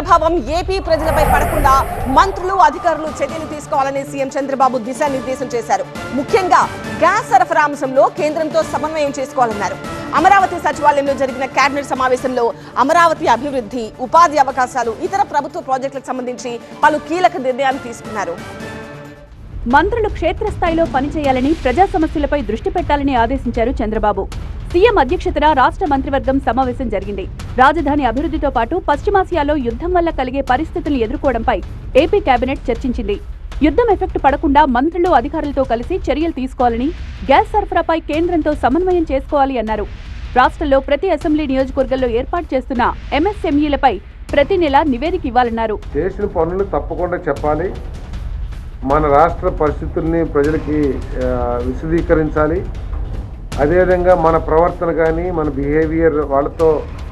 ప్రభావం ఏపీ ప్రజలపై పడకుండా మంత్రులు అధికారులు చర్యలు తీసుకోవాలని సీఎం చంద్రబాబు దిశానిర్దేశం చేశారు. ముఖ్యంగా గ్యాస్ సరఫరా అంశంలో కేంద్రంతో సమన్వయం చేసుకోవాలన్నారు. అమరావతి సచివాలయంలో జరిగిన కేబినెట్ సమావేశంలో అమరావతి అభివృద్ధి, ఉపాధి అవకాశాలు, ఇతర ప్రభుత్వ ప్రాజెక్టులకు సంబంధించి పలు కీలక నిర్ణయాలు తీసుకున్నారు. మంత్రులు క్షేత్రస్థాయిలో పనిచేయాలని, ప్రజా సమస్యలపై దృష్టి పెట్టాలని ఆదేశించారు చంద్రబాబు. సీఎం అధ్యక్షతన రాష్ట్ర మంత్రివర్గం సమావేశం జరిగింది. రాజధాని అభివృద్ధితో పాటు పశ్చిమాసియాలో యుద్ధం వల్ల కలిగే పరిస్థితులను ఎదుర్కోవడంపై ఏపీ కేబినెట్ చర్చించింది. యుద్ధం ఎఫెక్ట్ పడకుండా మంత్రులు అధికారులతో కలిసి చర్యలు తీసుకోవాలని, గ్యాస్ సరఫరాపై కేంద్రంతో సమన్వయం చేసుకోవాలి అన్నారు. రాష్ట్రంలో ప్రతి అసెంబ్లీ నియోజకవర్గంలో ఏర్పాటు చేస్తున్న ఎంఎస్ఎంఈలపై ప్రతి నెల నివేదిక ఇవ్వాలన్నారు. చేసిన పనులు తప్పకుండా చెప్పాలి. మన రాష్ట్ర పరిస్థితుల్ని ప్రజలకి విశదీకరించాలి. అదేవిధంగా మన ప్రవర్తన కానీ, మన బిహేవియర్, వాళ్ళతో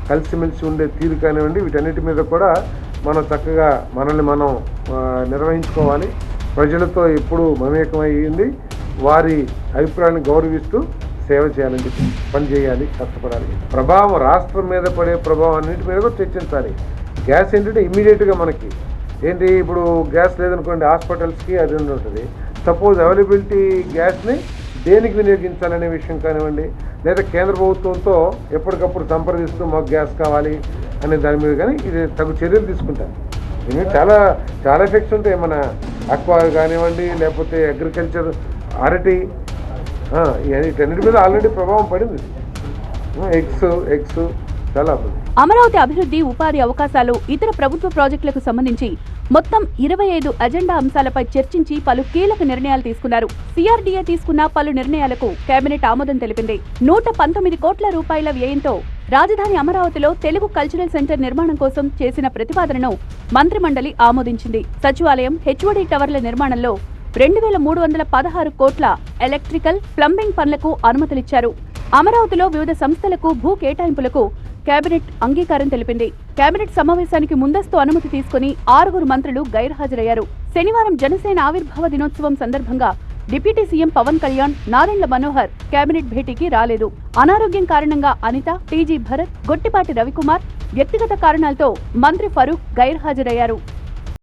కలిసిమెలిసి ఉండే తీరు కానివ్వండి, వీటన్నిటి మీద కూడా మనం చక్కగా మనల్ని మనం నిర్వహించుకోవాలి. ప్రజలతో ఎప్పుడు మమేకమయ్యింది, వారి అభిప్రాయాన్ని గౌరవిస్తూ సేవ చేయాలని చెప్పి పనిచేయాలి, కష్టపడాలి. ప్రభావం రాష్ట్రం మీద పడే ప్రభావం అన్నింటి మీద కూడా చర్చించాలి. గ్యాస్ ఏంటంటే ఇమ్మీడియట్గా మనకి ఏంటి, ఇప్పుడు గ్యాస్ లేదనుకోండి హాస్పిటల్స్కి అది ఉంటుంది. సపోజ్ అవైలబిలిటీ గ్యాస్ని దేనికి వినియోగించాలనే విషయం కానివ్వండి, లేదా కేంద్ర ప్రభుత్వంతో ఎప్పటికప్పుడు సంప్రదిస్తూ మాకు గ్యాస్ కావాలి అనే దాని మీద కానీ ఇది తగు చర్యలు తీసుకుంటారు. దీని చాలా చాలా ఎఫెక్ట్స్ ఉంటాయి. మన అక్వా కానివ్వండి, లేకపోతే అగ్రికల్చర్, అరటి, వీటన్నిటి మీద ఆల్రెడీ ప్రభావం పడింది. ఎగ్స్ చాలా. అమరావతి అభివృద్ధి, ఉపాధి అవకాశాలు, ఇతర ప్రభుత్వ ప్రాజెక్టులకు సంబంధించి మొత్తం 25 అజెండా అంశాలపై చర్చించి పలు కీలక నిర్ణయాలు తీసుకున్నారు. సిఆర్డీఏ తీసుకున్న పలు నిర్ణయాలకు కేబినెట్ ఆమోదం తెలిపింది. 119 కోట్ల రూపాయల వ్యయంతో రాజధాని అమరావతిలో తెలుగు కల్చరల్ సెంటర్ నిర్మాణం కోసం చేసిన ప్రతిపాదనను మంత్రిమండలి ఆమోదించింది. సచివాలయం, హెచ్ఓడి టవర్ల నిర్మాణంలో 2316 కోట్ల ఎలక్ట్రికల్, ప్లంబింగ్ పనులకు అనుమతులిచ్చారు. అమరావతిలో వివిధ సంస్థలకు భూ కేటాయింపులకు కేబినెట్ అంగీకారం తెలిపింది. కేబినెట్ సమావేశానికి ముందస్తు అనుమతి తీసుకుని 6 మంత్రులు గైర్హాజరయ్యారు. శనివారం జనసేన ఆవిర్భావ దినోత్సవం సందర్భంగా deputy CM Pawan Kalyan, Nadendla Manohar cabinet భేటీకి రాలేదు. అనారోగ్యం కారణంగా అనిత, టీజీ భరత్, గొట్టిపాటి రవికుమార్, వ్యక్తిగత కారణాలతో మంత్రి ఫరూక్ గైర్హాజరయ్యారు.